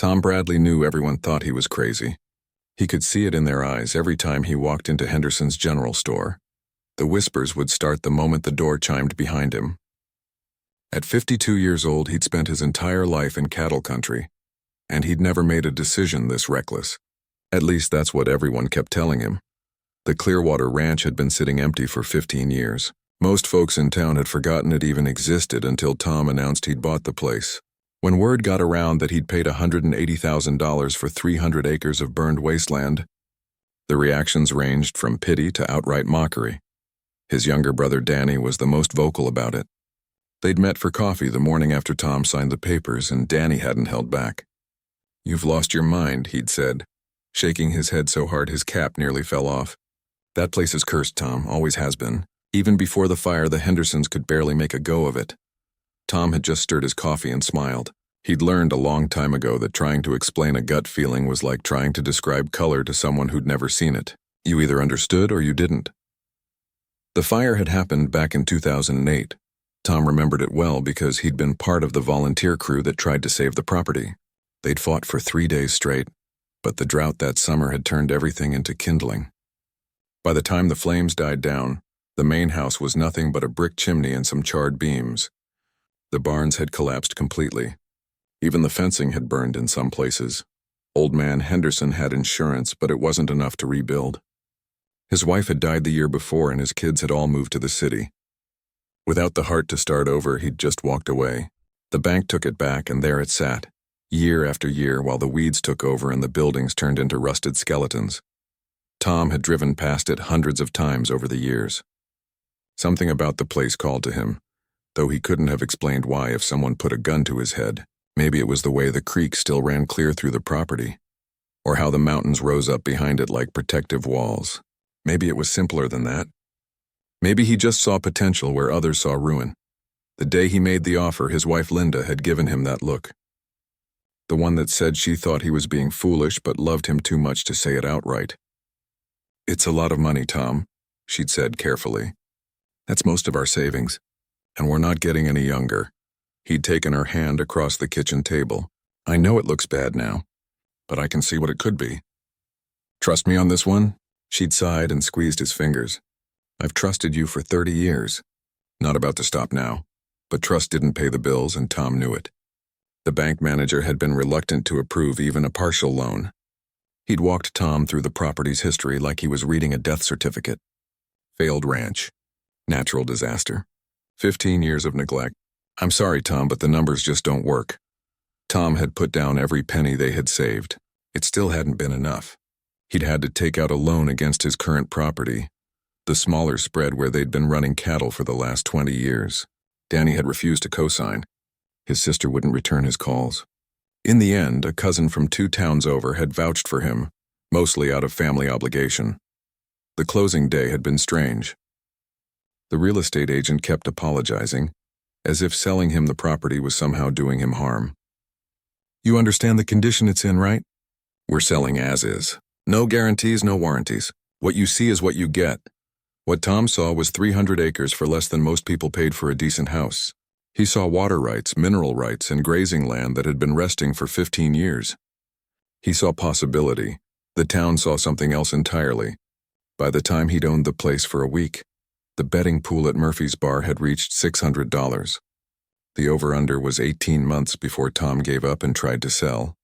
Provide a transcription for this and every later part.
Tom Bradley knew everyone thought he was crazy. He could see it in their eyes every time he walked into Henderson's general store. The whispers would start the moment the door chimed behind him. At 52 years old, he'd spent his entire life in cattle country, and he'd never made a decision this reckless. At least that's what everyone kept telling him. The Clearwater Ranch had been sitting empty for 15 years. Most folks in town had forgotten it even existed until Tom announced he'd bought the place. When word got around that he'd paid $180,000 for 300 acres of burned wasteland, the reactions ranged from pity to outright mockery. His younger brother Danny was the most vocal about it. They'd met for coffee the morning after Tom signed the papers, and Danny hadn't held back. "You've lost your mind," he'd said, shaking his head so hard his cap nearly fell off. "That place is cursed, Tom, always has been. Even before the fire, the Hendersons could barely make a go of it." Tom had just stirred his coffee and smiled. He'd learned a long time ago that trying to explain a gut feeling was like trying to describe color to someone who'd never seen it. You either understood or you didn't. The fire had happened back in 2008. Tom remembered it well because he'd been part of the volunteer crew that tried to save the property. They'd fought for 3 days straight, but the drought that summer had turned everything into kindling. By the time the flames died down, the main house was nothing but a brick chimney and some charred beams. The barns had collapsed completely. Even the fencing had burned in some places. Old man Henderson had insurance, but it wasn't enough to rebuild. His wife had died the year before, and his kids had all moved to the city. Without the heart to start over, he'd just walked away. The bank took it back, and there it sat, year after year, while the weeds took over and the buildings turned into rusted skeletons. Tom had driven past it hundreds of times over the years. Something about the place called to him, though he couldn't have explained why if someone put a gun to his head. Maybe it was the way the creek still ran clear through the property, or how the mountains rose up behind it like protective walls. Maybe it was simpler than that. Maybe he just saw potential where others saw ruin. The day he made the offer, his wife Linda had given him that look. The one that said she thought he was being foolish but loved him too much to say it outright. "It's a lot of money, Tom," she'd said carefully. "That's most of our savings, and we're not getting any younger." He'd taken her hand across the kitchen table. "I know it looks bad now, but I can see what it could be. Trust me on this one?" She'd sighed and squeezed his fingers. "I've trusted you for 30 years. Not about to stop now." But trust didn't pay the bills, and Tom knew it. The bank manager had been reluctant to approve even a partial loan. He'd walked Tom through the property's history like he was reading a death certificate. Failed ranch. Natural disaster. 15 years of neglect. "I'm sorry, Tom, but the numbers just don't work." Tom had put down every penny they had saved. It still hadn't been enough. He'd had to take out a loan against his current property, the smaller spread where they'd been running cattle for the last 20 years. Danny had refused to co-sign. His sister wouldn't return his calls. In the end, a cousin from 2 towns over had vouched for him, mostly out of family obligation. The closing day had been strange. The real estate agent kept apologizing, as if selling him the property was somehow doing him harm. "You understand the condition it's in, right? We're selling as is. No guarantees, no warranties. What you see is what you get." What Tom saw was 300 acres for less than most people paid for a decent house. He saw water rights, mineral rights, and grazing land that had been resting for 15 years. He saw possibility. The town saw something else entirely. By the time he'd owned the place for a week, the betting pool at Murphy's Bar had reached $600. The over-under was 18 months before Tom gave up and tried to sell.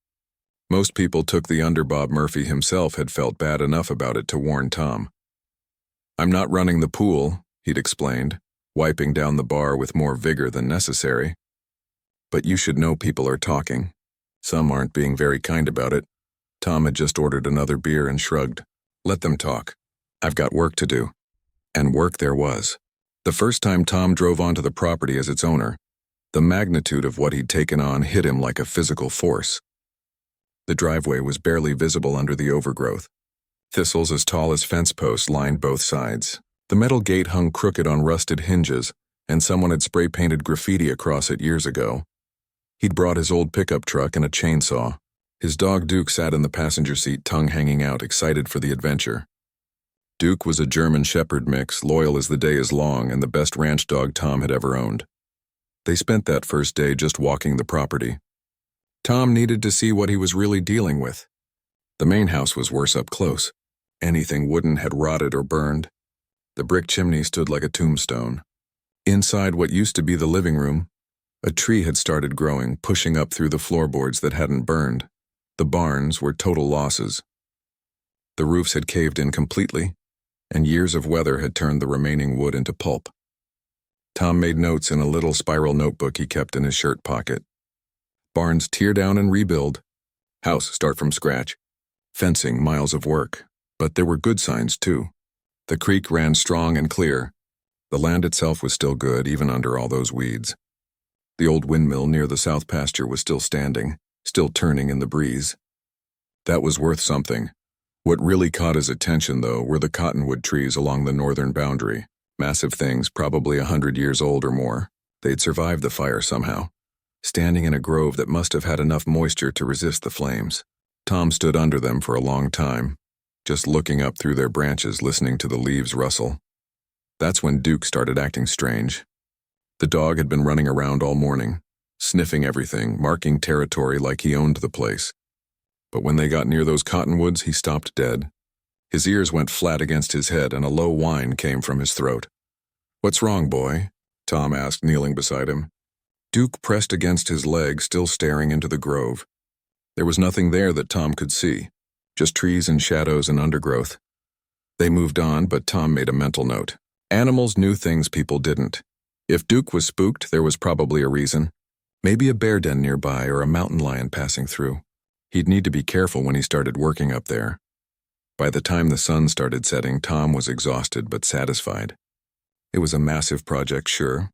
Most people took the under. Bob Murphy himself had felt bad enough about it to warn Tom. "I'm not running the pool," he'd explained, wiping down the bar with more vigor than necessary. "But you should know people are talking. Some aren't being very kind about it." Tom had just ordered another beer and shrugged. "Let them talk. I've got work to do." And work there was. The first time Tom drove onto the property as its owner, the magnitude of what he'd taken on hit him like a physical force. The driveway was barely visible under the overgrowth. Thistles as tall as fence posts lined both sides. The metal gate hung crooked on rusted hinges, and someone had spray-painted graffiti across it years ago. He'd brought his old pickup truck and a chainsaw. His dog Duke sat in the passenger seat, tongue hanging out, excited for the adventure. Duke was a German Shepherd mix, loyal as the day is long, and the best ranch dog Tom had ever owned. They spent that first day just walking the property. Tom needed to see what he was really dealing with. The main house was worse up close. Anything wooden had rotted or burned. The brick chimney stood like a tombstone. Inside what used to be the living room, a tree had started growing, pushing up through the floorboards that hadn't burned. The barns were total losses. The roofs had caved in completely, and years of weather had turned the remaining wood into pulp. Tom made notes in a little spiral notebook he kept in his shirt pocket. Barns tear down and rebuild. House start from scratch. Fencing, miles of work. But there were good signs too. The creek ran strong and clear. The land itself was still good, even under all those weeds. The old windmill near the south pasture was still standing, still turning in the breeze. That was worth something. What really caught his attention, though, were the cottonwood trees along the northern boundary. Massive things, probably 100 years old or more. They'd survived the fire somehow, standing in a grove that must have had enough moisture to resist the flames. Tom stood under them for a long time, just looking up through their branches, listening to the leaves rustle. That's when Duke started acting strange. The dog had been running around all morning, sniffing everything, marking territory like he owned the place. But when they got near those cottonwoods, he stopped dead. His ears went flat against his head and a low whine came from his throat. "What's wrong, boy?" Tom asked, kneeling beside him. Duke pressed against his leg, still staring into the grove. There was nothing there that Tom could see, just trees and shadows and undergrowth. They moved on, but Tom made a mental note. Animals knew things people didn't. If Duke was spooked, there was probably a reason. Maybe a bear den nearby or a mountain lion passing through. He'd need to be careful when he started working up there. By the time the sun started setting, Tom was exhausted but satisfied. It was a massive project, sure.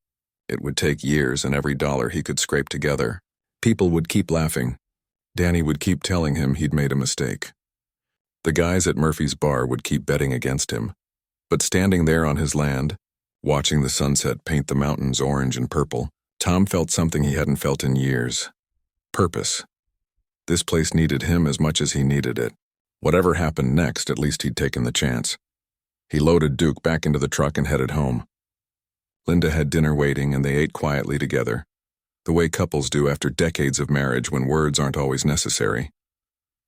It would take years and every dollar he could scrape together. People would keep laughing. Danny would keep telling him he'd made a mistake. The guys at Murphy's bar would keep betting against him. But standing there on his land, watching the sunset paint the mountains orange and purple, Tom felt something he hadn't felt in years. Purpose. This place needed him as much as he needed it. Whatever happened next, at least he'd taken the chance. He loaded Duke back into the truck and headed home. Linda had dinner waiting and they ate quietly together, the way couples do after decades of marriage when words aren't always necessary.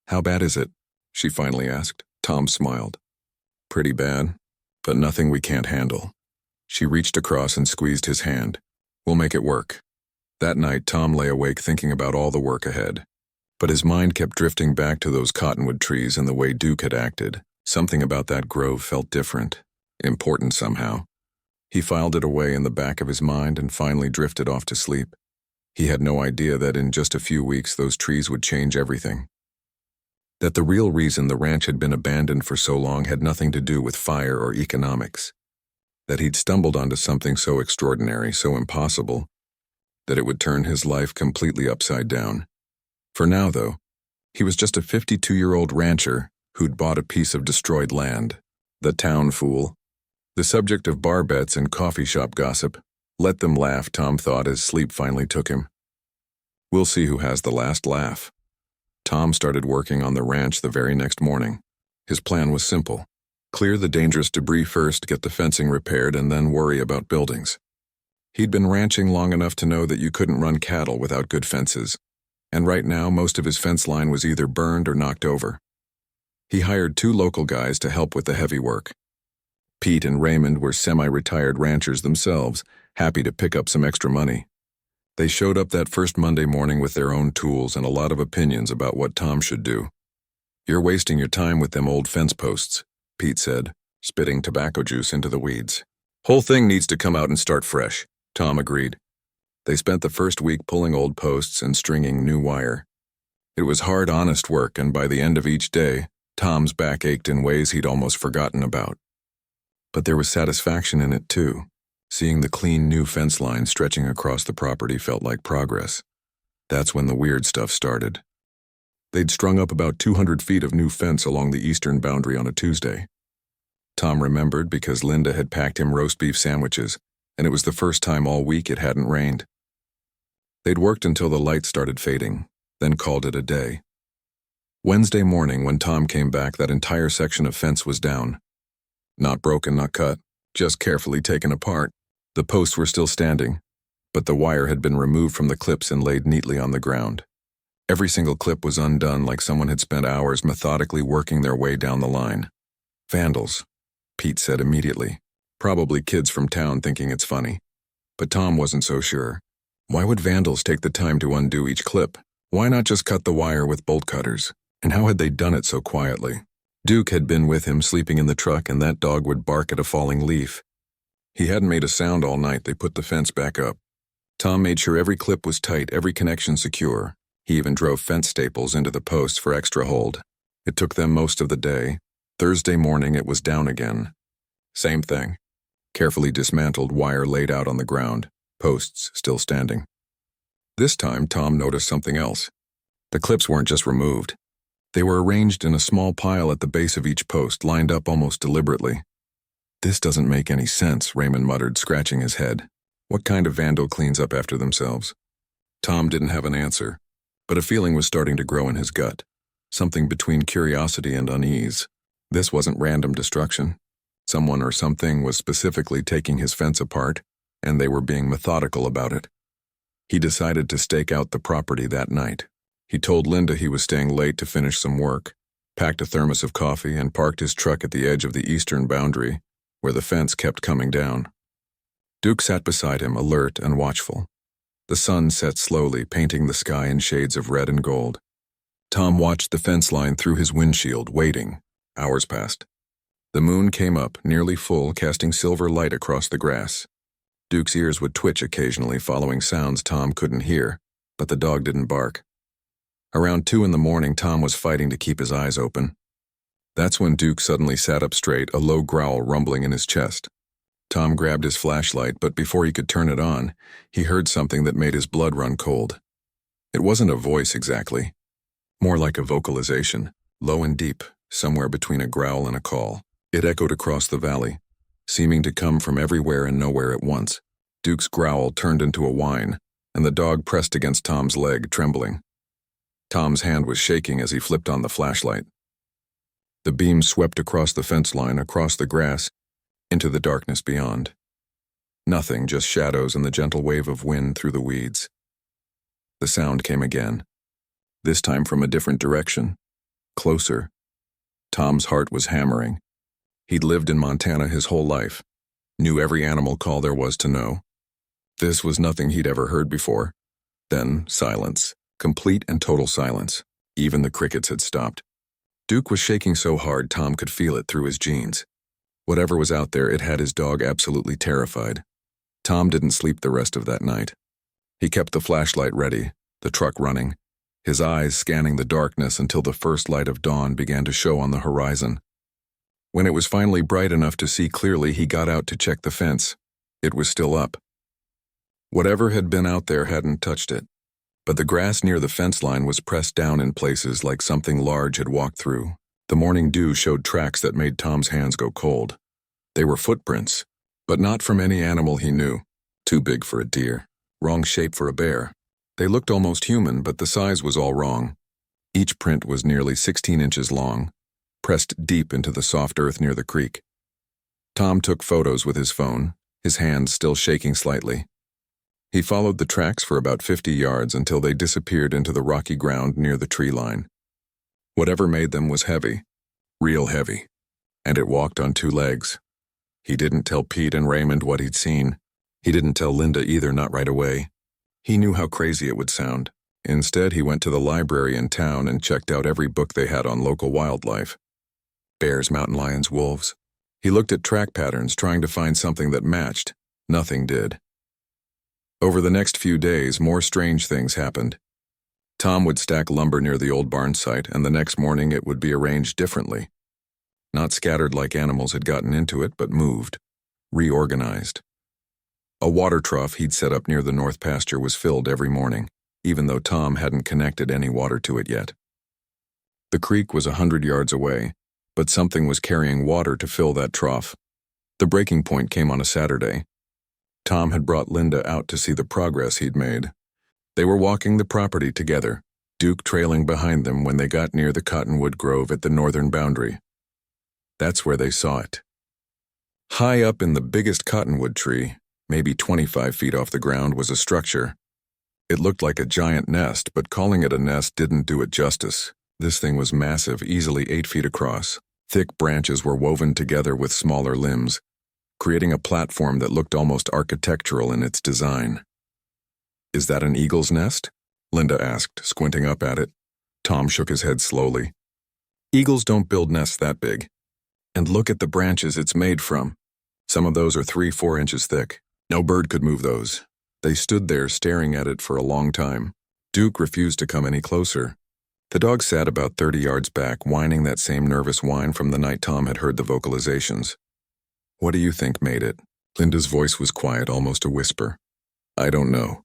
"How bad is it?" she finally asked. Tom smiled. "Pretty bad, but nothing we can't handle." She reached across and squeezed his hand. "We'll make it work." That night, Tom lay awake thinking about all the work ahead. But his mind kept drifting back to those cottonwood trees and the way Duke had acted. Something about that grove felt different, important somehow. He filed it away in the back of his mind and finally drifted off to sleep. He had no idea that in just a few weeks those trees would change everything. That the real reason the ranch had been abandoned for so long had nothing to do with fire or economics. That he'd stumbled onto something so extraordinary, so impossible, that it would turn his life completely upside down. For now, though, he was just a 52-year-old rancher who'd bought a piece of destroyed land. The town fool. The subject of bar bets and coffee shop gossip. Let them laugh, Tom thought as sleep finally took him. We'll see who has the last laugh. Tom started working on the ranch the very next morning. His plan was simple. Clear the dangerous debris first, get the fencing repaired, and then worry about buildings. He'd been ranching long enough to know that you couldn't run cattle without good fences. And right now, most of his fence line was either burned or knocked over. He hired 2 local guys to help with the heavy work. Pete and Raymond were semi-retired ranchers themselves, happy to pick up some extra money. They showed up that first Monday morning with their own tools and a lot of opinions about what Tom should do. "You're wasting your time with them old fence posts," Pete said, spitting tobacco juice into the weeds. "Whole thing needs to come out and start fresh," Tom agreed. They spent the first week pulling old posts and stringing new wire. It was hard, honest work, and by the end of each day, Tom's back ached in ways he'd almost forgotten about. But there was satisfaction in it, too. Seeing the clean new fence line stretching across the property felt like progress. That's when the weird stuff started. They'd strung up about 200 feet of new fence along the eastern boundary on a Tuesday. Tom remembered because Linda had packed him roast beef sandwiches, and it was the first time all week it hadn't rained. They'd worked until the light started fading, then called it a day. Wednesday morning, when Tom came back, that entire section of fence was down. Not broken, not cut, just carefully taken apart. The posts were still standing, but the wire had been removed from the clips and laid neatly on the ground. Every single clip was undone like someone had spent hours methodically working their way down the line. Vandals, Pete said immediately. Probably kids from town thinking it's funny. But Tom wasn't so sure. Why would vandals take the time to undo each clip? Why not just cut the wire with bolt cutters? And how had they done it so quietly? Duke had been with him sleeping in the truck, and that dog would bark at a falling leaf. He hadn't made a sound all night. They put the fence back up. Tom made sure every clip was tight, every connection secure. He even drove fence staples into the posts for extra hold. It took them most of the day. Thursday morning it was down again. Same thing. Carefully dismantled wire laid out on the ground, posts still standing. This time Tom noticed something else. The clips weren't just removed. They were arranged in a small pile at the base of each post, lined up almost deliberately. This doesn't make any sense, Raymond muttered, scratching his head. What kind of vandal cleans up after themselves? Tom didn't have an answer, but a feeling was starting to grow in his gut. Something between curiosity and unease. This wasn't random destruction. Someone or something was specifically taking his fence apart, and they were being methodical about it. He decided to stake out the property that night. He told Linda he was staying late to finish some work, packed a thermos of coffee, and parked his truck at the edge of the eastern boundary, where the fence kept coming down. Duke sat beside him, alert and watchful. The sun set slowly, painting the sky in shades of red and gold. Tom watched the fence line through his windshield, waiting. Hours passed. The moon came up, nearly full, casting silver light across the grass. Duke's ears would twitch occasionally, following sounds Tom couldn't hear, but the dog didn't bark. Around 2 in the morning, Tom was fighting to keep his eyes open. That's when Duke suddenly sat up straight, a low growl rumbling in his chest. Tom grabbed his flashlight, but before he could turn it on, he heard something that made his blood run cold. It wasn't a voice exactly, more like a vocalization, low and deep, somewhere between a growl and a call. It echoed across the valley, seeming to come from everywhere and nowhere at once. Duke's growl turned into a whine, and the dog pressed against Tom's leg, trembling. Tom's hand was shaking as he flipped on the flashlight. The beam swept across the fence line, across the grass, into the darkness beyond. Nothing, just shadows and the gentle wave of wind through the weeds. The sound came again, this time from a different direction, closer. Tom's heart was hammering. He'd lived in Montana his whole life, knew every animal call there was to know. This was nothing he'd ever heard before. Then silence, complete and total silence. Even the crickets had stopped. Duke was shaking so hard Tom could feel it through his jeans. Whatever was out there, it had his dog absolutely terrified. Tom didn't sleep the rest of that night. He kept the flashlight ready, the truck running, his eyes scanning the darkness until the first light of dawn began to show on the horizon. When it was finally bright enough to see clearly, he got out to check the fence. It was still up. Whatever had been out there hadn't touched it, but the grass near the fence line was pressed down in places like something large had walked through. The morning dew showed tracks that made Tom's hands go cold. They were footprints, but not from any animal he knew. Too big for a deer, wrong shape for a bear. They looked almost human, but the size was all wrong. Each print was nearly 16 inches long, pressed deep into the soft earth near the creek. Tom took photos with his phone, his hands still shaking slightly. He followed the tracks for about 50 yards until they disappeared into the rocky ground near the tree line. Whatever made them was heavy, real heavy, and it walked on 2 legs. He didn't tell Pete and Raymond what he'd seen. He didn't tell Linda either, not right away. He knew how crazy it would sound. Instead, he went to the library in town and checked out every book they had on local wildlife. Bears, mountain lions, wolves. He looked at track patterns, trying to find something that matched. Nothing did. Over the next few days, more strange things happened. Tom would stack lumber near the old barn site, and the next morning it would be arranged differently. Not scattered like animals had gotten into it, but moved, reorganized. A water trough he'd set up near the north pasture was filled every morning, even though Tom hadn't connected any water to it yet. The creek was 100 yards away, but something was carrying water to fill that trough. The breaking point came on a Saturday. Tom had brought Linda out to see the progress he'd made. They were walking the property together, Duke trailing behind them when they got near the cottonwood grove at the northern boundary. That's where they saw it. High up in the biggest cottonwood tree, maybe 25 feet off the ground, was a structure. It looked like a giant nest, but calling it a nest didn't do it justice. This thing was massive, easily 8 feet across. Thick branches were woven together with smaller limbs, creating a platform that looked almost architectural in its design. "Is that an eagle's nest?" Linda asked, squinting up at it. Tom shook his head slowly. "Eagles don't build nests that big. And look at the branches it's made from. Some of those are 3-4 inches thick. No bird could move those." They stood there staring at it for a long time. Duke refused to come any closer. The dog sat about 30 yards back, whining that same nervous whine from the night Tom had heard the vocalizations. "What do you think made it?" Linda's voice was quiet, almost a whisper. "I don't know,"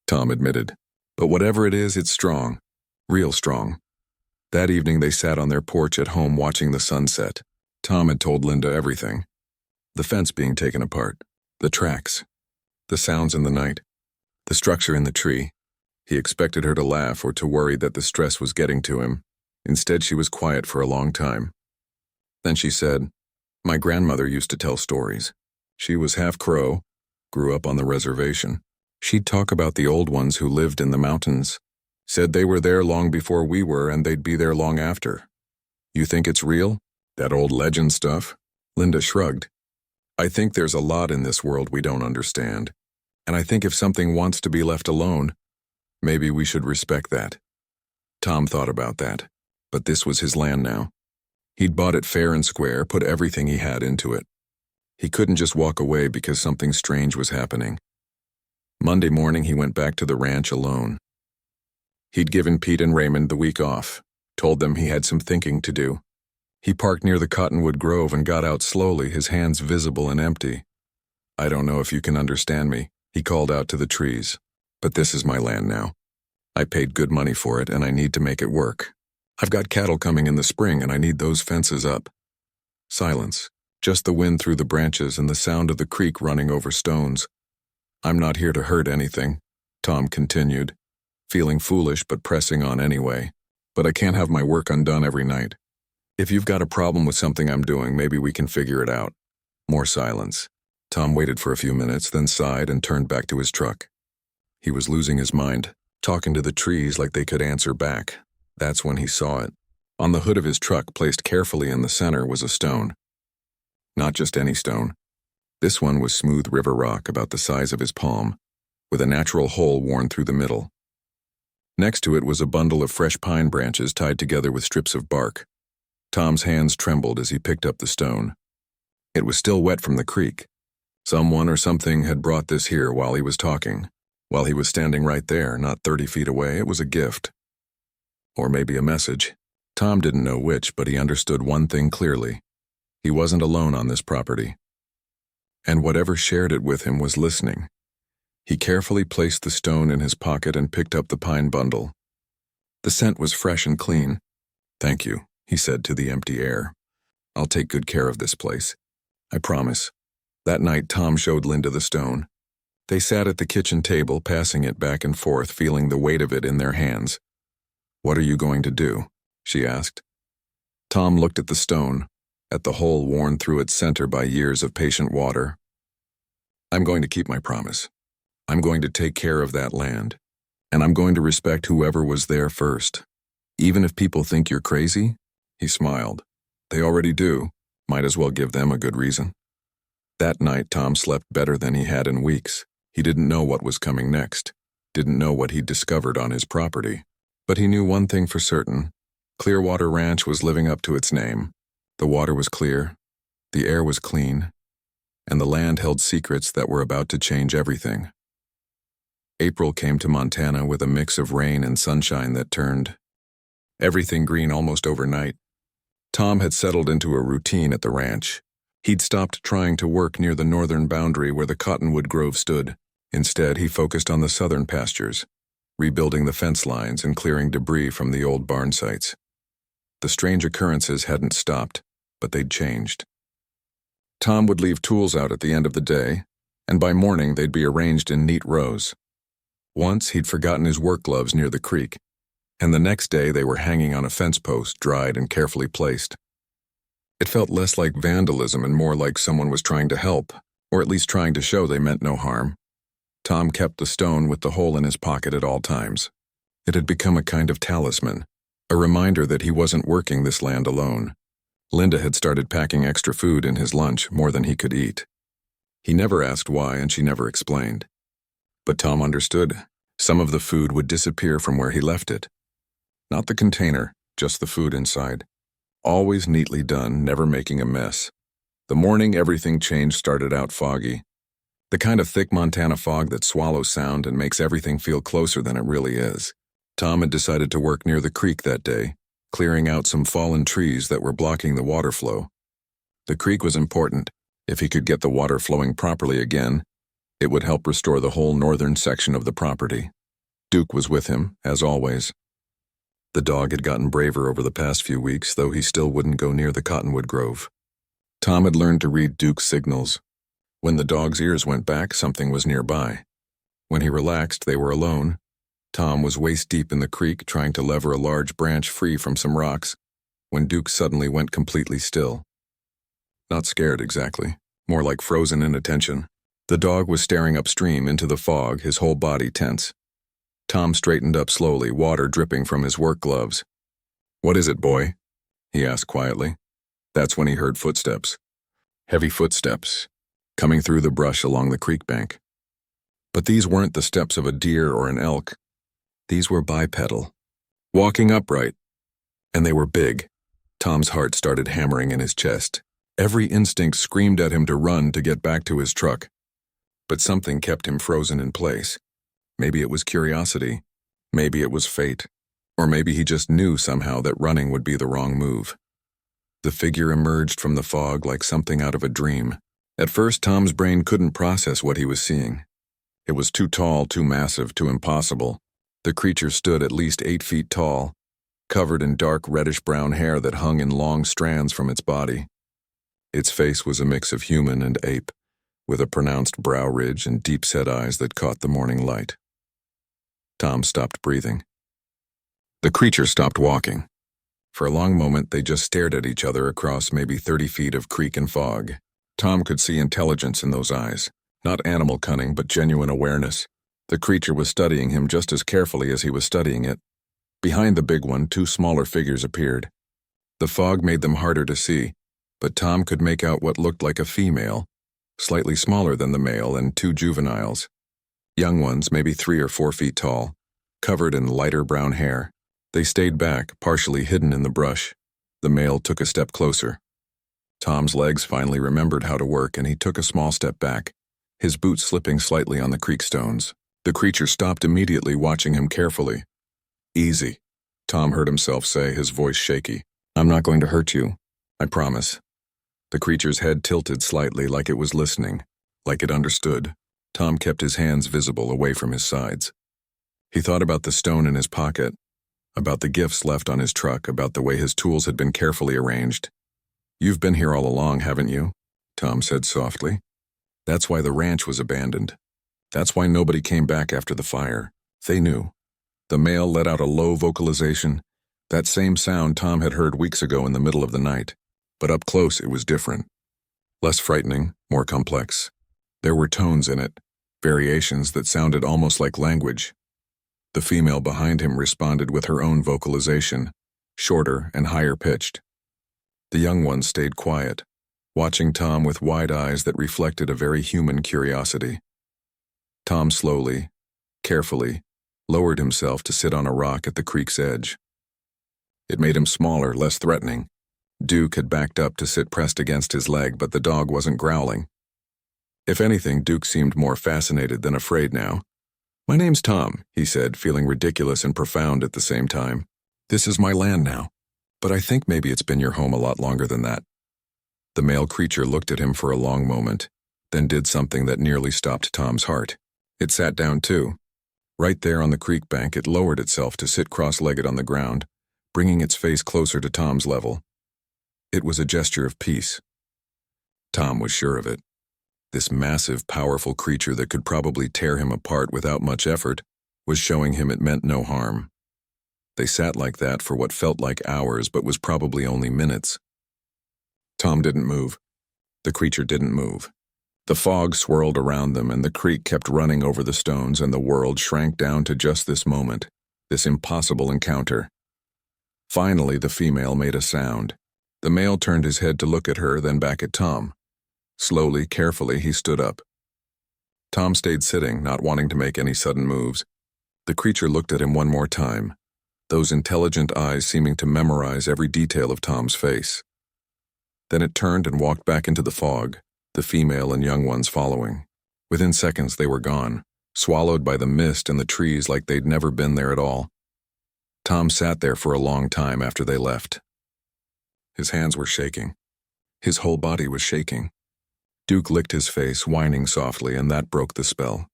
Tom admitted. "But whatever it is, it's strong. Real strong." That evening they sat on their porch at home watching the sunset. Tom had told Linda everything. The fence being taken apart, the tracks, the sounds in the night, the structure in the tree. He expected her to laugh or to worry that the stress was getting to him. Instead, she was quiet for a long time. Then she said, "My grandmother used to tell stories. She was half Crow, grew up on the reservation. She'd talk about the old ones who lived in the mountains. Said they were there long before we were and they'd be there long after." "You think it's real? That old legend stuff?" Linda shrugged. "I think there's a lot in this world we don't understand. And I think if something wants to be left alone, maybe we should respect that." Tom thought about that. But this was his land now. He'd bought it fair and square, put everything he had into it. He couldn't just walk away because something strange was happening. Monday morning he went back to the ranch alone. He'd given Pete and Raymond the week off, told them he had some thinking to do. He parked near the cottonwood grove and got out slowly, his hands visible and empty. "I don't know if you can understand me," he called out to the trees, "but this is my land now. I paid good money for it and I need to make it work. I've got cattle coming in the spring and I need those fences up." Silence, just the wind through the branches and the sound of the creek running over stones. "I'm not here to hurt anything," Tom continued, feeling foolish but pressing on anyway. "But I can't have my work undone every night. If you've got a problem with something I'm doing, maybe we can figure it out." More silence. Tom waited for a few minutes, then sighed and turned back to his truck. He was losing his mind, talking to the trees like they could answer back. That's when he saw it. On the hood of his truck, placed carefully in the center, was a stone. Not just any stone. This one was smooth river rock about the size of his palm, with a natural hole worn through the middle. Next to it was a bundle of fresh pine branches tied together with strips of bark. Tom's hands trembled as he picked up the stone. It was still wet from the creek. Someone or something had brought this here while he was talking. While he was standing right there, not 30 feet away, it was a gift. Or maybe a message. Tom didn't know which, but he understood one thing clearly. He wasn't alone on this property. And whatever shared it with him was listening. He carefully placed the stone in his pocket and picked up the pine bundle. The scent was fresh and clean. "Thank you," he said to the empty air. "I'll take good care of this place. I promise." That night, Tom showed Linda the stone. They sat at the kitchen table, passing it back and forth, feeling the weight of it in their hands. "What are you going to do?" she asked. Tom looked at the stone, at the hole worn through its center by years of patient water. "I'm going to keep my promise. I'm going to take care of that land, and I'm going to respect whoever was there first. Even if people think you're crazy," he smiled. "They already do. Might as well give them a good reason." That night, Tom slept better than he had in weeks. He didn't know what was coming next, didn't know what he'd discovered on his property. But he knew one thing for certain. Clearwater Ranch was living up to its name. The water was clear, the air was clean, and the land held secrets that were about to change everything. April came to Montana with a mix of rain and sunshine that turned everything green almost overnight. Tom had settled into a routine at the ranch. He'd stopped trying to work near the northern boundary where the cottonwood grove stood. Instead, he focused on the southern pastures, rebuilding the fence lines and clearing debris from the old barn sites. The strange occurrences hadn't stopped, but they'd changed. Tom would leave tools out at the end of the day, and by morning they'd be arranged in neat rows. Once he'd forgotten his work gloves near the creek, and the next day they were hanging on a fence post, dried and carefully placed. It felt less like vandalism and more like someone was trying to help, or at least trying to show they meant no harm. Tom kept the stone with the hole in his pocket at all times. It had become a kind of talisman, a reminder that he wasn't working this land alone. Linda had started packing extra food in his lunch, more than he could eat. He never asked why, and she never explained. But Tom understood. Some of the food would disappear from where he left it. Not the container, just the food inside. Always neatly done, never making a mess. The morning everything changed started out foggy. The kind of thick Montana fog that swallows sound and makes everything feel closer than it really is. Tom had decided to work near the creek that day, clearing out some fallen trees that were blocking the water flow. The creek was important. If he could get the water flowing properly again, it would help restore the whole northern section of the property. Duke was with him, as always. The dog had gotten braver over the past few weeks, though he still wouldn't go near the cottonwood grove. Tom had learned to read Duke's signals. When the dog's ears went back, something was nearby. When he relaxed, they were alone. Tom was waist-deep in the creek, trying to lever a large branch free from some rocks, when Duke suddenly went completely still. Not scared exactly, more like frozen in attention. The dog was staring upstream into the fog, his whole body tense. Tom straightened up slowly, water dripping from his work gloves. "What is it, boy?" he asked quietly. That's when he heard footsteps. Heavy footsteps, coming through the brush along the creek bank. But these weren't the steps of a deer or an elk. These were bipedal, walking upright. And they were big. Tom's heart started hammering in his chest. Every instinct screamed at him to run to get back to his truck. But something kept him frozen in place. Maybe it was curiosity. Maybe it was fate. Or maybe he just knew somehow that running would be the wrong move. The figure emerged from the fog like something out of a dream. At first, Tom's brain couldn't process what he was seeing. It was too tall, too massive, too impossible. The creature stood at least 8 feet tall, covered in dark reddish-brown hair that hung in long strands from its body. Its face was a mix of human and ape, with a pronounced brow ridge and deep-set eyes that caught the morning light. Tom stopped breathing. The creature stopped walking. For a long moment, they just stared at each other across maybe 30 feet of creek and fog. Tom could see intelligence in those eyes, not animal cunning, but genuine awareness. The creature was studying him just as carefully as he was studying it. Behind the big one, 2 smaller figures appeared. The fog made them harder to see, but Tom could make out what looked like a female, slightly smaller than the male, and 2 juveniles. Young ones, maybe 3 or 4 feet tall, covered in lighter brown hair. They stayed back, partially hidden in the brush. The male took a step closer. Tom's legs finally remembered how to work, and he took a small step back, his boots slipping slightly on the creek stones. The creature stopped immediately, watching him carefully. "Easy," Tom heard himself say, his voice shaky. "I'm not going to hurt you, I promise." The creature's head tilted slightly, like it was listening, like it understood. Tom kept his hands visible away from his sides. He thought about the stone in his pocket, about the gifts left on his truck, about the way his tools had been carefully arranged. "You've been here all along, haven't you?" Tom said softly. "That's why the ranch was abandoned. That's why nobody came back after the fire. They knew." The male let out a low vocalization, that same sound Tom had heard weeks ago in the middle of the night. But up close it was different. Less frightening, more complex. There were tones in it, variations that sounded almost like language. The female behind him responded with her own vocalization, shorter and higher pitched. The young one stayed quiet, watching Tom with wide eyes that reflected a very human curiosity. Tom slowly, carefully, lowered himself to sit on a rock at the creek's edge. It made him smaller, less threatening. Duke had backed up to sit pressed against his leg, but the dog wasn't growling. If anything, Duke seemed more fascinated than afraid now. "My name's Tom," he said, feeling ridiculous and profound at the same time. "This is my land now, but I think maybe it's been your home a lot longer than that." The male creature looked at him for a long moment, then did something that nearly stopped Tom's heart. It sat down too. Right there on the creek bank, it lowered itself to sit cross-legged on the ground, bringing its face closer to Tom's level. It was a gesture of peace. Tom was sure of it. This massive, powerful creature that could probably tear him apart without much effort was showing him it meant no harm. They sat like that for what felt like hours but was probably only minutes. Tom didn't move. The creature didn't move. The fog swirled around them, and the creek kept running over the stones, and the world shrank down to just this moment, this impossible encounter. Finally, the female made a sound. The male turned his head to look at her, then back at Tom. Slowly, carefully, he stood up. Tom stayed sitting, not wanting to make any sudden moves. The creature looked at him one more time, those intelligent eyes seeming to memorize every detail of Tom's face. Then it turned and walked back into the fog, the female and young ones following. Within seconds, they were gone, swallowed by the mist and the trees like they'd never been there at all. Tom sat there for a long time after they left. His hands were shaking. His whole body was shaking. Duke licked his face, whining softly, and that broke the spell.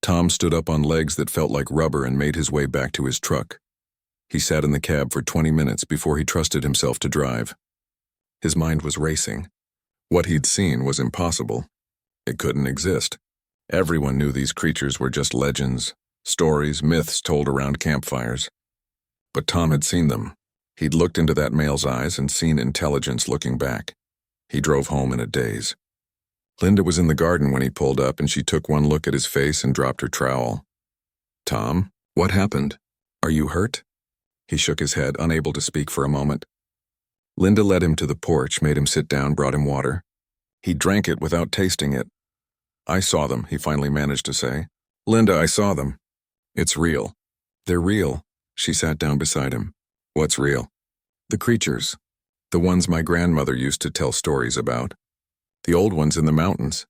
Tom stood up on legs that felt like rubber and made his way back to his truck. He sat in the cab for 20 minutes before he trusted himself to drive. His mind was racing. What he'd seen was impossible. It couldn't exist. Everyone knew these creatures were just legends, stories, myths told around campfires. But Tom had seen them. He'd looked into that male's eyes and seen intelligence looking back. He drove home in a daze. Linda was in the garden when he pulled up, and she took one look at his face and dropped her trowel. "Tom, what happened? Are you hurt?" He shook his head, unable to speak for a moment. Linda led him to the porch, made him sit down, brought him water. He drank it without tasting it. "I saw them," he finally managed to say. "Linda, I saw them. It's real." "They're real." She sat down beside him. "What's real?" "The creatures. The ones my grandmother used to tell stories about. The old ones in the mountains."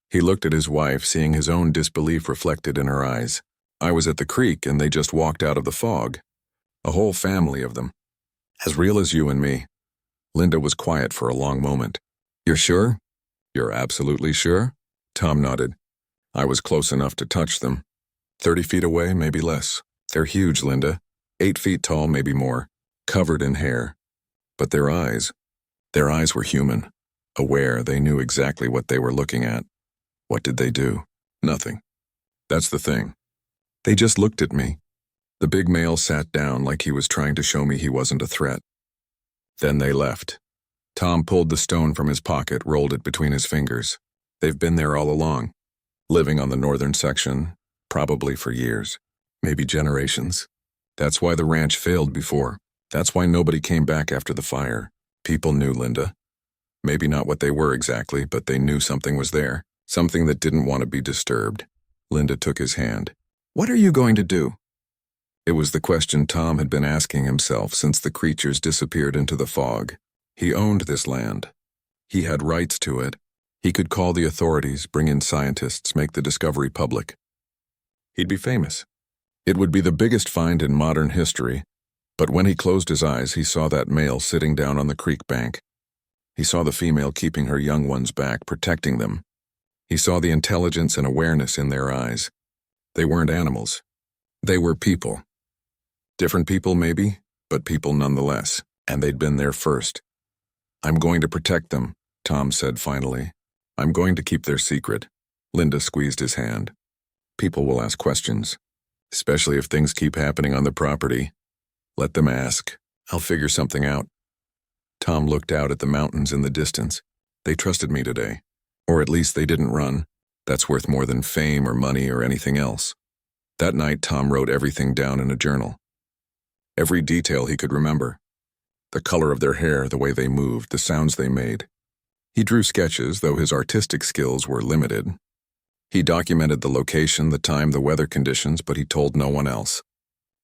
He looked at his wife, seeing his own disbelief reflected in her eyes. "I was at the creek, and they just walked out of the fog. A whole family of them. As real as you and me." Linda was quiet for a long moment. "You're sure?" "You're absolutely sure?" Tom nodded. "I was close enough to touch them. 30 feet away, maybe less. They're huge, Linda. 8 feet tall, maybe more. Covered in hair. But their eyes were human. Aware, they knew exactly what they were looking at. What did they do? Nothing. That's the thing. They just looked at me." The big male sat down like he was trying to show me he wasn't a threat. "Then they left." Tom pulled the stone from his pocket, rolled it between his fingers. "They've been there all along, living on the northern section, probably for years, maybe generations. That's why the ranch failed before. That's why nobody came back after the fire. People knew, Linda. Maybe not what they were exactly, but they knew something was there, something that didn't want to be disturbed." Linda took his hand. "What are you going to do?" It was the question Tom had been asking himself since the creatures disappeared into the fog. He owned this land. He had rights to it. He could call the authorities, bring in scientists, make the discovery public. He'd be famous. It would be the biggest find in modern history, but when he closed his eyes, he saw that male sitting down on the creek bank. He saw the female keeping her young ones back, protecting them. He saw the intelligence and awareness in their eyes. They weren't animals. They were people. Different people, maybe, but people nonetheless, and they'd been there first. "I'm going to protect them," Tom said finally. "I'm going to keep their secret." Linda squeezed his hand. "People will ask questions, especially if things keep happening on the property. Let them ask. I'll figure something out." Tom looked out at the mountains in the distance. They trusted me today. Or at least they didn't run. That's worth more than fame or money or anything else. That night, Tom wrote everything down in a journal. Every detail he could remember. The color of their hair, the way they moved, the sounds they made. He drew sketches, though his artistic skills were limited. He documented the location, the time, the weather conditions, but he told no one else.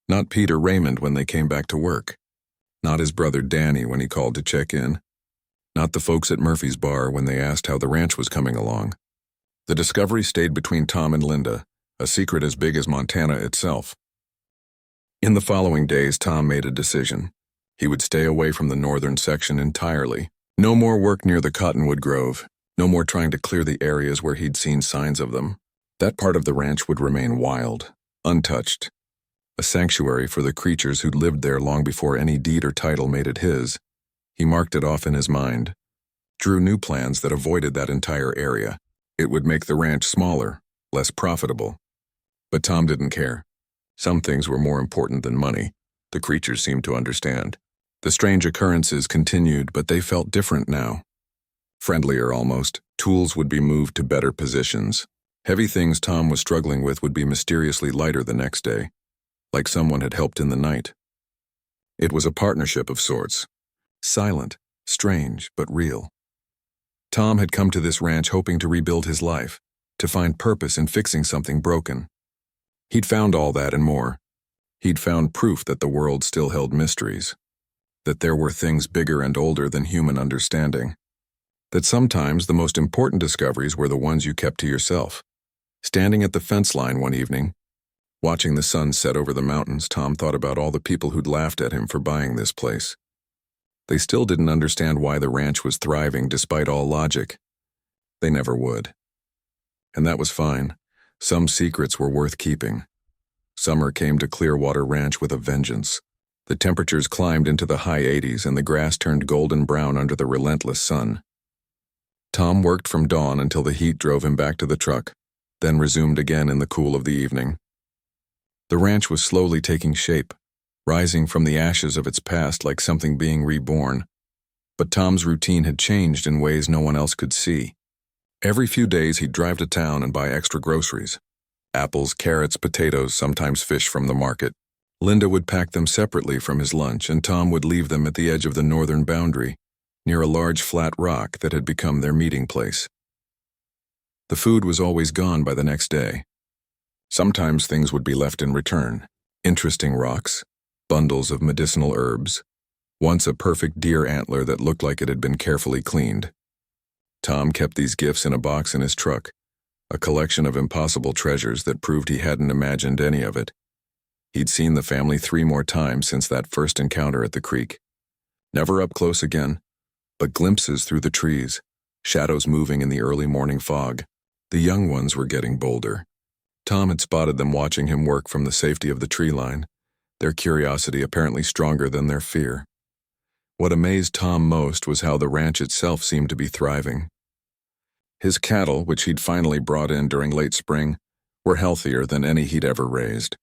Not Peter Raymond when they came back to work. Not his brother Danny when he called to check in. Not the folks at Murphy's bar when they asked how the ranch was coming along. The discovery stayed between Tom and Linda, a secret as big as Montana itself. In the following days, Tom made a decision. He would stay away from the northern section entirely. No more work near the cottonwood grove. No more trying to clear the areas where he'd seen signs of them. That part of the ranch would remain wild, untouched. A sanctuary for the creatures who'd lived there long before any deed or title made it his. He marked it off in his mind, drew new plans that avoided that entire area. It would make the ranch smaller, less profitable. But Tom didn't care. Some things were more important than money. The creatures seemed to understand. The strange occurrences continued, but they felt different now. Friendlier almost, tools would be moved to better positions. Heavy things Tom was struggling with would be mysteriously lighter the next day, like someone had helped in the night. It was a partnership of sorts. Silent, strange, but real. Tom had come to this ranch hoping to rebuild his life, to find purpose in fixing something broken. He'd found all that and more. He'd found proof that the world still held mysteries, that there were things bigger and older than human understanding, that sometimes the most important discoveries were the ones you kept to yourself. Standing at the fence line one evening, watching the sun set over the mountains, Tom thought about all the people who'd laughed at him for buying this place. They still didn't understand why the ranch was thriving despite all logic. They never would. And that was fine. Some secrets were worth keeping. Summer came to Clearwater Ranch with a vengeance. The temperatures climbed into the high 80s and the grass turned golden brown under the relentless sun. Tom worked from dawn until the heat drove him back to the truck, then resumed again in the cool of the evening. The ranch was slowly taking shape, rising from the ashes of its past like something being reborn. But Tom's routine had changed in ways no one else could see. Every few days he'd drive to town and buy extra groceries. Apples, carrots, potatoes, sometimes fish from the market. Linda would pack them separately from his lunch, and Tom would leave them at the edge of the northern boundary, near a large flat rock that had become their meeting place. The food was always gone by the next day. Sometimes things would be left in return. Interesting rocks, bundles of medicinal herbs, once a perfect deer antler that looked like it had been carefully cleaned. Tom kept these gifts in a box in his truck, a collection of impossible treasures that proved he hadn't imagined any of it. He'd seen the family 3 more times since that first encounter at the creek. Never up close again, but glimpses through the trees, shadows moving in the early morning fog. The young ones were getting bolder. Tom had spotted them watching him work from the safety of the tree line, their curiosity apparently stronger than their fear. What amazed Tom most was how the ranch itself seemed to be thriving. His cattle, which he'd finally brought in during late spring, were healthier than any he'd ever raised.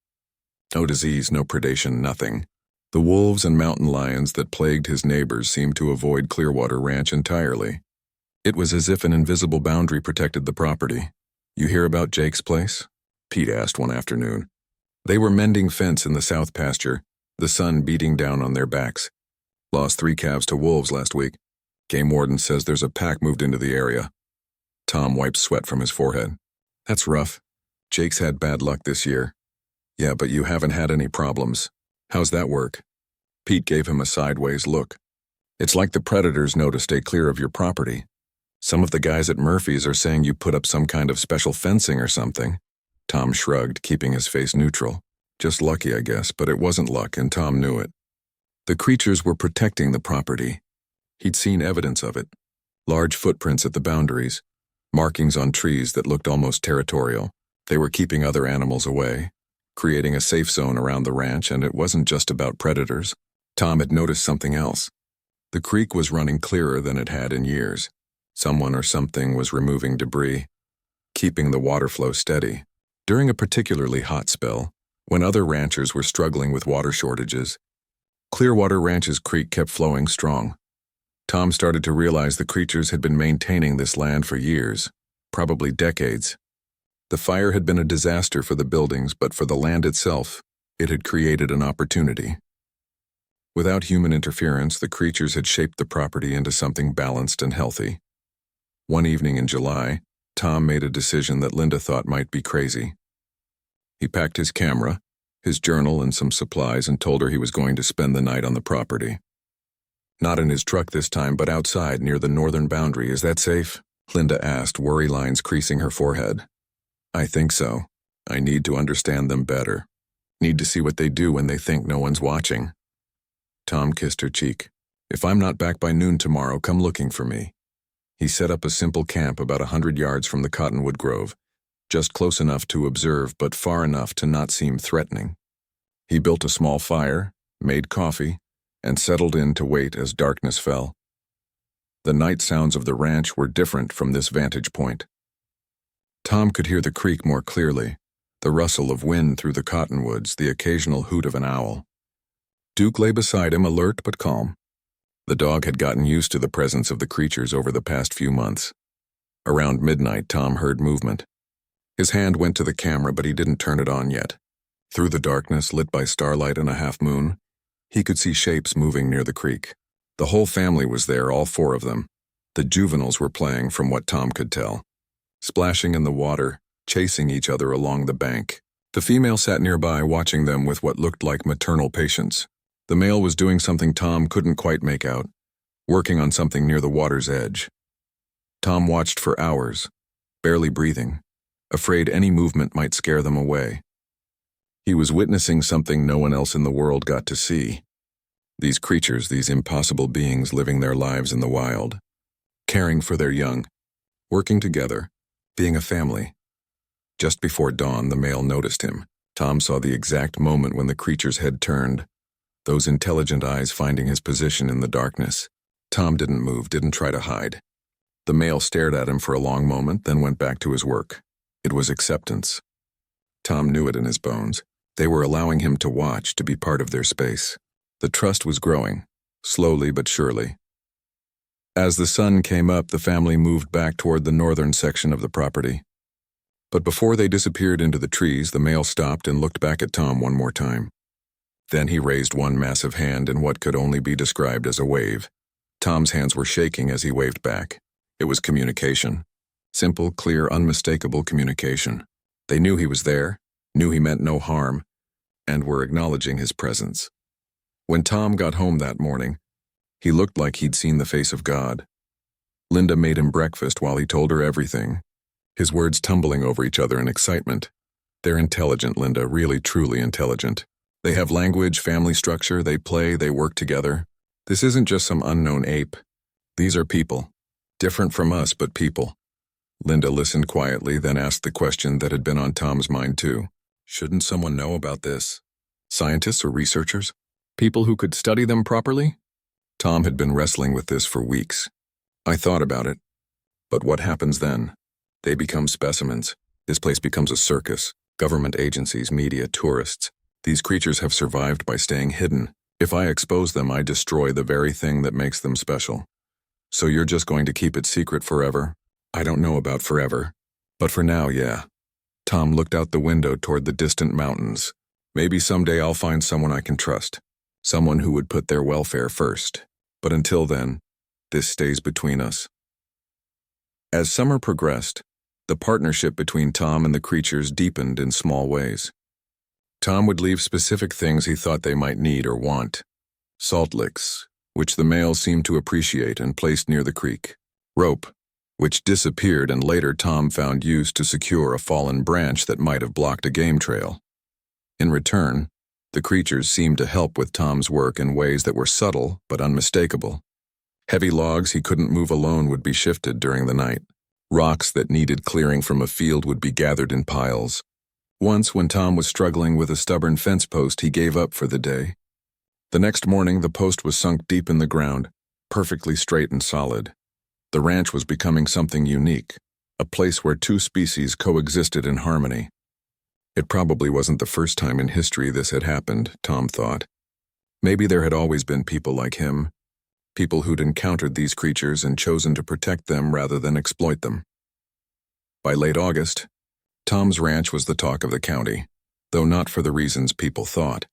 No disease, no predation, nothing. The wolves and mountain lions that plagued his neighbors seemed to avoid Clearwater Ranch entirely. It was as if an invisible boundary protected the property. "You hear about Jake's place?" Pete asked one afternoon. They were mending fence in the south pasture, the sun beating down on their backs. "Lost 3 calves to wolves last week. Game warden says there's a pack moved into the area." Tom wiped sweat from his forehead. "That's rough. Jake's had bad luck this year." "Yeah, but you haven't had any problems. How's that work?" Pete gave him a sideways look. "It's like the predators know to stay clear of your property. Some of the guys at Murphy's are saying you put up some kind of special fencing or something." Tom shrugged, keeping his face neutral. Just lucky, I guess, but it wasn't luck, and Tom knew it. The creatures were protecting the property. He'd seen evidence of it. Large footprints at the boundaries, markings on trees that looked almost territorial. They were keeping other animals away, creating a safe zone around the ranch, and it wasn't just about predators. Tom had noticed something else. The creek was running clearer than it had in years. Someone or something was removing debris, keeping the water flow steady. During a particularly hot spell, when other ranchers were struggling with water shortages, Clearwater Ranch's creek kept flowing strong. Tom started to realize the creatures had been maintaining this land for years, probably decades. The fire had been a disaster for the buildings, but for the land itself, it had created an opportunity. Without human interference, the creatures had shaped the property into something balanced and healthy. One evening in July, Tom made a decision that Linda thought might be crazy. He packed his camera, his journal, and some supplies and told her he was going to spend the night on the property. "Not in his truck this time, but outside near the northern boundary. Is that safe?" Linda asked, worry lines creasing her forehead. "I think so. I need to understand them better. Need to see what they do when they think no one's watching." Tom kissed her cheek. "If I'm not back by noon tomorrow, come looking for me." He set up a simple camp about 100 yards from the cottonwood grove, just close enough to observe but far enough to not seem threatening. He built a small fire, made coffee, and settled in to wait as darkness fell. The night sounds of the ranch were different from this vantage point. Tom could hear the creek more clearly, the rustle of wind through the cottonwoods, the occasional hoot of an owl. Duke lay beside him, alert but calm. The dog had gotten used to the presence of the creatures over the past few months. Around midnight, Tom heard movement. His hand went to the camera, but he didn't turn it on yet. Through the darkness, lit by starlight and a half-moon, he could see shapes moving near the creek. The whole family was there, all four of them. The juveniles were playing, from what Tom could tell. Splashing in the water, chasing each other along the bank. The female sat nearby, watching them with what looked like maternal patience. The male was doing something Tom couldn't quite make out, working on something near the water's edge. Tom watched for hours, barely breathing, afraid any movement might scare them away. He was witnessing something no one else in the world got to see. These creatures, these impossible beings living their lives in the wild, caring for their young, working together, being a family. Just before dawn, the male noticed him. Tom saw the exact moment when the creature's head turned, those intelligent eyes finding his position in the darkness. Tom didn't move, didn't try to hide. The male stared at him for a long moment, then went back to his work. It was acceptance. Tom knew it in his bones. They were allowing him to watch, to be part of their space. The trust was growing, slowly but surely. As the sun came up, the family moved back toward the northern section of the property. But before they disappeared into the trees, the male stopped and looked back at Tom one more time. Then he raised one massive hand in what could only be described as a wave. Tom's hands were shaking as he waved back. It was communication. Simple, clear, unmistakable communication. They knew he was there, knew he meant no harm, and were acknowledging his presence. When Tom got home that morning, he looked like he'd seen the face of God. Linda made him breakfast while he told her everything, his words tumbling over each other in excitement. They're intelligent, Linda, really truly intelligent. They have language, family structure, they play, they work together. This isn't just some unknown ape. These are people. Different from us, but people. Linda listened quietly, then asked the question that had been on Tom's mind too. Shouldn't someone know about this? Scientists or researchers? People who could study them properly? Tom had been wrestling with this for weeks. I thought about it. But what happens then? They become specimens. This place becomes a circus. Government agencies, media, tourists. These creatures have survived by staying hidden. If I expose them, I destroy the very thing that makes them special. So you're just going to keep it secret forever? I don't know about forever. But for now, yeah. Tom looked out the window toward the distant mountains. Maybe someday I'll find someone I can trust. Someone who would put their welfare first. But until then, this stays between us. As summer progressed, the partnership between Tom and the creatures deepened in small ways. Tom would leave specific things he thought they might need or want. Salt licks, which the male seemed to appreciate and placed near the creek. Rope, which disappeared and later Tom found used to secure a fallen branch that might have blocked a game trail. In return, the creatures seemed to help with Tom's work in ways that were subtle but unmistakable. Heavy logs he couldn't move alone would be shifted during the night. Rocks that needed clearing from a field would be gathered in piles. Once, when Tom was struggling with a stubborn fence post, he gave up for the day. The next morning, the post was sunk deep in the ground, perfectly straight and solid. The ranch was becoming something unique, a place where two species coexisted in harmony. It probably wasn't the first time in history this had happened, Tom thought. Maybe there had always been people like him, people who'd encountered these creatures and chosen to protect them rather than exploit them. By late August, Tom's ranch was the talk of the county, though not for the reasons people thought.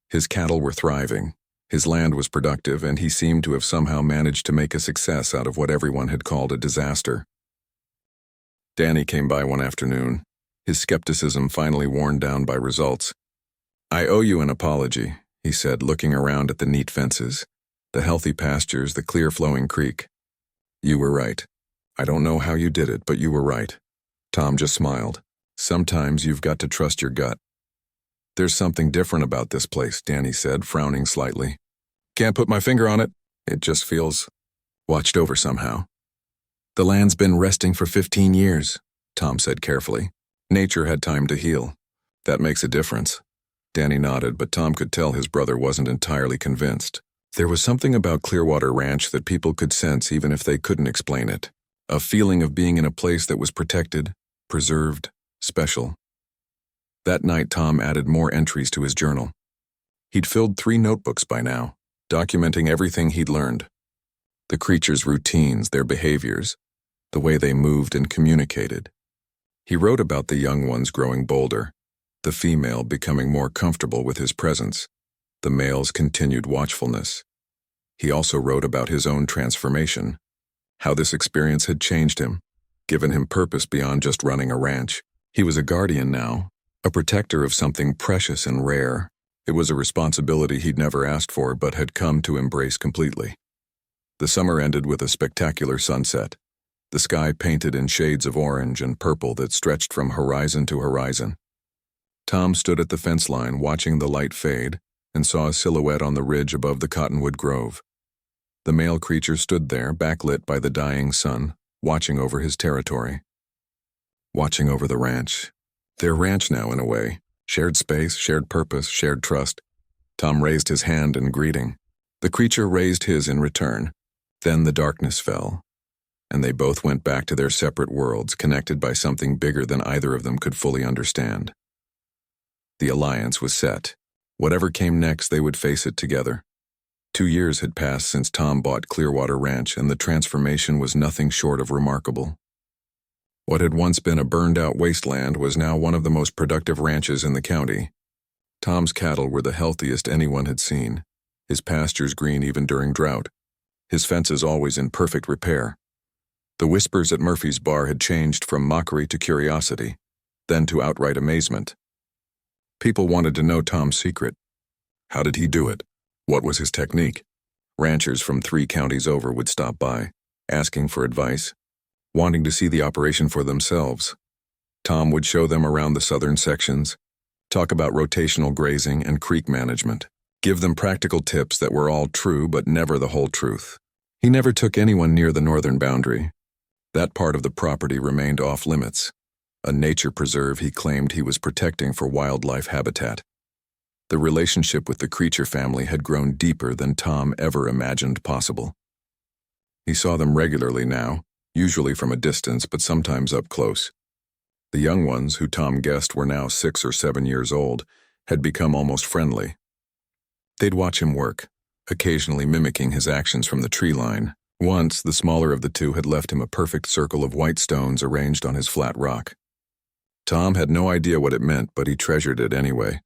His cattle were thriving, his land was productive, and he seemed to have somehow managed to make a success out of what everyone had called a disaster. Danny came by one afternoon, his skepticism finally worn down by results. "I owe you an apology," he said, looking around at the neat fences, the healthy pastures, the clear-flowing creek. "You were right. I don't know how you did it, but you were right." Tom just smiled. "Sometimes you've got to trust your gut." "There's something different about this place," Danny said, frowning slightly. "Can't put my finger on it. It just feels watched over somehow." "The land's been resting for 15 years, Tom said carefully. "Nature had time to heal. That makes a difference." Danny nodded, but Tom could tell his brother wasn't entirely convinced. There was something about Clearwater Ranch that people could sense even if they couldn't explain it. A feeling of being in a place that was protected, preserved, special. That night, Tom added more entries to his journal. He'd filled 3 notebooks by now, documenting everything he'd learned. The creatures' routines, their behaviors, the way they moved and communicated. He wrote about the young ones growing bolder, the female becoming more comfortable with his presence, the male's continued watchfulness. He also wrote about his own transformation, how this experience had changed him, given him purpose beyond just running a ranch. He was a guardian now, a protector of something precious and rare. It was a responsibility he'd never asked for but had come to embrace completely. The summer ended with a spectacular sunset, the sky painted in shades of orange and purple that stretched from horizon to horizon. Tom stood at the fence line watching the light fade and saw a silhouette on the ridge above the cottonwood grove. The male creature stood there, backlit by the dying sun, watching over his territory. Watching over the ranch. Their ranch now, in a way. Shared space, shared purpose, shared trust. Tom raised his hand in greeting. The creature raised his in return. Then the darkness fell, and they both went back to their separate worlds, connected by something bigger than either of them could fully understand. The alliance was set. Whatever came next, they would face it together. 2 years had passed since Tom bought Clearwater Ranch, and the transformation was nothing short of remarkable. What had once been a burned-out wasteland was now one of the most productive ranches in the county. Tom's cattle were the healthiest anyone had seen, his pastures green even during drought, his fences always in perfect repair. The whispers at Murphy's bar had changed from mockery to curiosity, then to outright amazement. People wanted to know Tom's secret. How did he do it? What was his technique? Ranchers from 3 counties over would stop by, asking for advice, wanting to see the operation for themselves. Tom would show them around the southern sections, talk about rotational grazing and creek management, give them practical tips that were all true but never the whole truth. He never took anyone near the northern boundary. That part of the property remained off limits, a nature preserve he claimed he was protecting for wildlife habitat. The relationship with the creature family had grown deeper than Tom ever imagined possible. He saw them regularly now, usually from a distance but sometimes up close. The young ones, who Tom guessed were now 6 or 7 years old, had become almost friendly. They'd watch him work, occasionally mimicking his actions from the tree line. Once, the smaller of the two had left him a perfect circle of white stones arranged on his flat rock. Tom had no idea what it meant, but he treasured it anyway.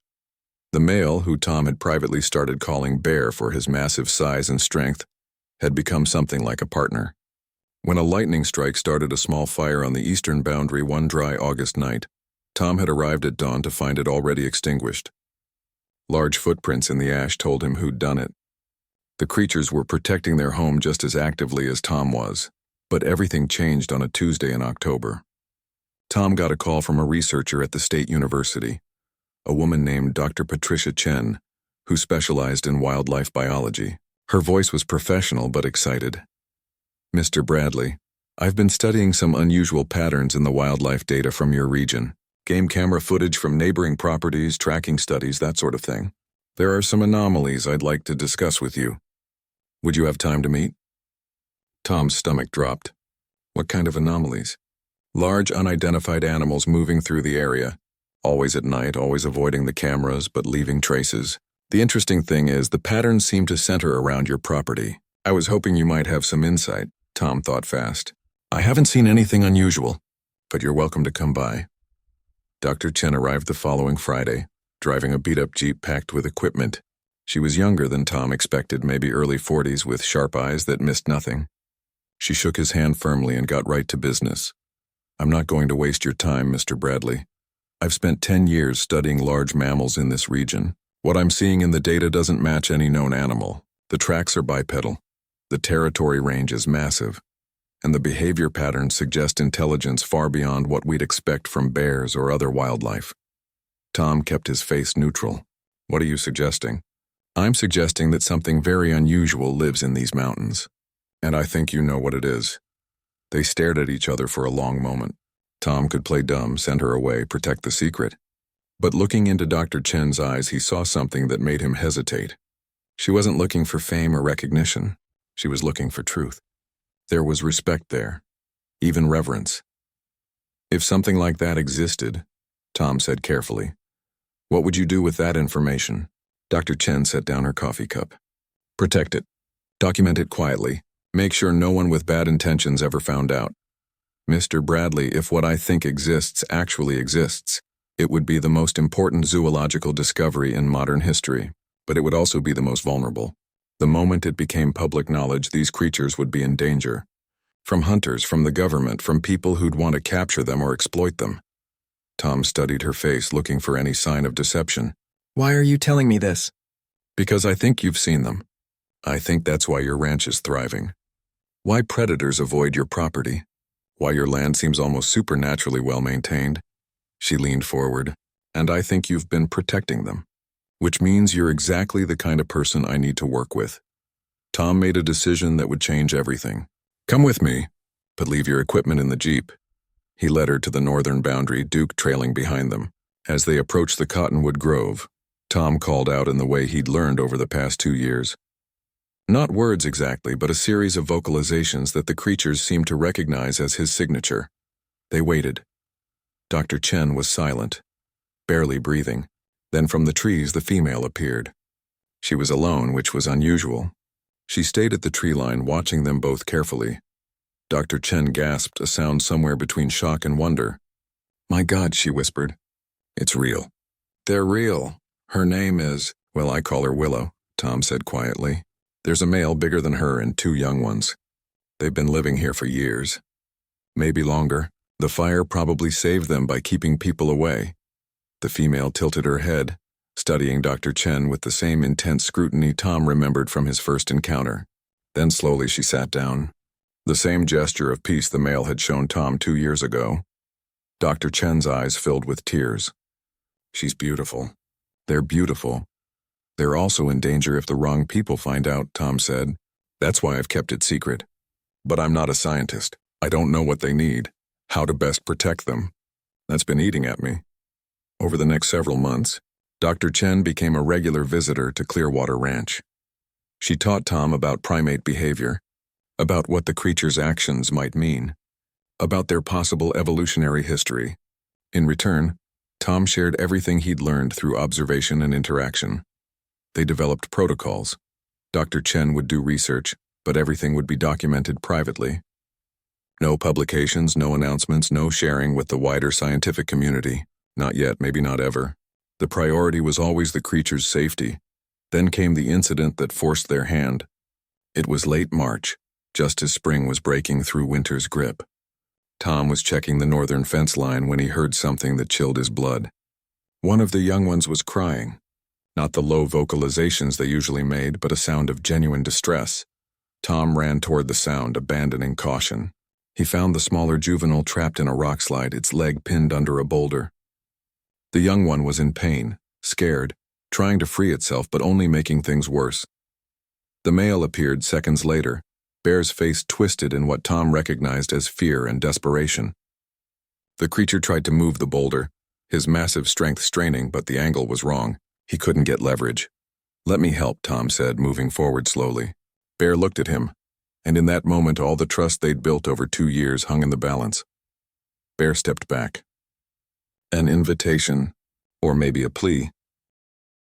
The male, who Tom had privately started calling Bear for his massive size and strength, had become something like a partner. When a lightning strike started a small fire on the eastern boundary one dry August night, Tom had arrived at dawn to find it already extinguished. Large footprints in the ash told him who'd done it. The creatures were protecting their home just as actively as Tom was, but everything changed on a Tuesday in October. Tom got a call from a researcher at the state university, a woman named Dr. Patricia Chen, who specialized in wildlife biology. Her voice was professional but excited. "Mr. Bradley, I've been studying some unusual patterns in the wildlife data from your region. Game camera footage from neighboring properties, tracking studies, that sort of thing. There are some anomalies I'd like to discuss with you. Would you have time to meet?" Tom's stomach dropped. What kind of anomalies? Large, unidentified animals moving through the area, always at night, always avoiding the cameras but leaving traces. The interesting thing is, the patterns seem to center around your property. I was hoping you might have some insight, Tom thought fast. I haven't seen anything unusual, but you're welcome to come by. Dr. Chen arrived the following Friday, driving a beat-up Jeep packed with equipment. She was younger than Tom expected, maybe early 40s, with sharp eyes that missed nothing. She shook his hand firmly and got right to business. "I'm not going to waste your time, Mr. Bradley. I've spent 10 years studying large mammals in this region. What I'm seeing in the data doesn't match any known animal. The tracks are bipedal. The territory range is massive, and the behavior patterns suggest intelligence far beyond what we'd expect from bears or other wildlife." Tom kept his face neutral. "What are you suggesting?" "I'm suggesting that something very unusual lives in these mountains, and I think you know what it is." They stared at each other for a long moment. Tom could play dumb, send her away, protect the secret. But looking into Dr. Chen's eyes, he saw something that made him hesitate. She wasn't looking for fame or recognition. She was looking for truth. There was respect there, even reverence. "If something like that existed," Tom said carefully, "what would you do with that information?" Dr. Chen set down her coffee cup. Protect it. Document it quietly. Make sure no one with bad intentions ever found out. Mr. Bradley, if what I think exists actually exists, it would be the most important zoological discovery in modern history, but it would also be the most vulnerable. The moment it became public knowledge, these creatures would be in danger. From hunters, from the government, from people who'd want to capture them or exploit them. Tom studied her face, looking for any sign of deception. Why are you telling me this? Because I think you've seen them. I think that's why your ranch is thriving. Why predators avoid your property. Why your land seems almost supernaturally well maintained. She leaned forward. And I think you've been protecting them. Which means you're exactly the kind of person I need to work with. Tom made a decision that would change everything. Come with me, but leave your equipment in the Jeep. He led her to the northern boundary, Duke trailing behind them. As they approached the cottonwood grove, Tom called out in the way he'd learned over the past 2 years. Not words exactly, but a series of vocalizations that the creatures seemed to recognize as his signature. They waited. Dr. Chen was silent, barely breathing. Then from the trees the female appeared. She was alone, which was unusual. She stayed at the tree line, watching them both carefully. Dr. Chen gasped, a sound somewhere between shock and wonder. My God, she whispered. It's real. They're real. Her name is, well, I call her Willow, Tom said quietly. There's a male bigger than her and 2 young ones. They've been living here for years. Maybe longer. The fire probably saved them by keeping people away. The female tilted her head, studying Dr. Chen with the same intense scrutiny Tom remembered from his first encounter. Then slowly she sat down. The same gesture of peace the male had shown Tom 2 years ago. Dr. Chen's eyes filled with tears. She's beautiful. They're beautiful. They're also in danger if the wrong people find out, Tom said. That's why I've kept it secret. But I'm not a scientist. I don't know what they need, how to best protect them. That's been eating at me. Over the next several months, Dr. Chen became a regular visitor to Clearwater Ranch. She taught Tom about primate behavior, about what the creatures' actions might mean, about their possible evolutionary history. In return, Tom shared everything he'd learned through observation and interaction. They developed protocols. Dr. Chen would do research, but everything would be documented privately. No publications, no announcements, no sharing with the wider scientific community. Not yet, maybe not ever. The priority was always the creature's safety. Then came the incident that forced their hand. It was late March, just as spring was breaking through winter's grip. Tom was checking the northern fence line when he heard something that chilled his blood. One of the young ones was crying. Not the low vocalizations they usually made, but a sound of genuine distress. Tom ran toward the sound, abandoning caution. He found the smaller juvenile trapped in a rock slide, its leg pinned under a boulder. The young one was in pain, scared, trying to free itself but only making things worse. The male appeared seconds later, Bear's face twisted in what Tom recognized as fear and desperation. The creature tried to move the boulder, his massive strength straining, but the angle was wrong. He couldn't get leverage. Let me help, Tom said, moving forward slowly. Bear looked at him, and in that moment all the trust they'd built over 2 years hung in the balance. Bear stepped back. An invitation, or maybe a plea.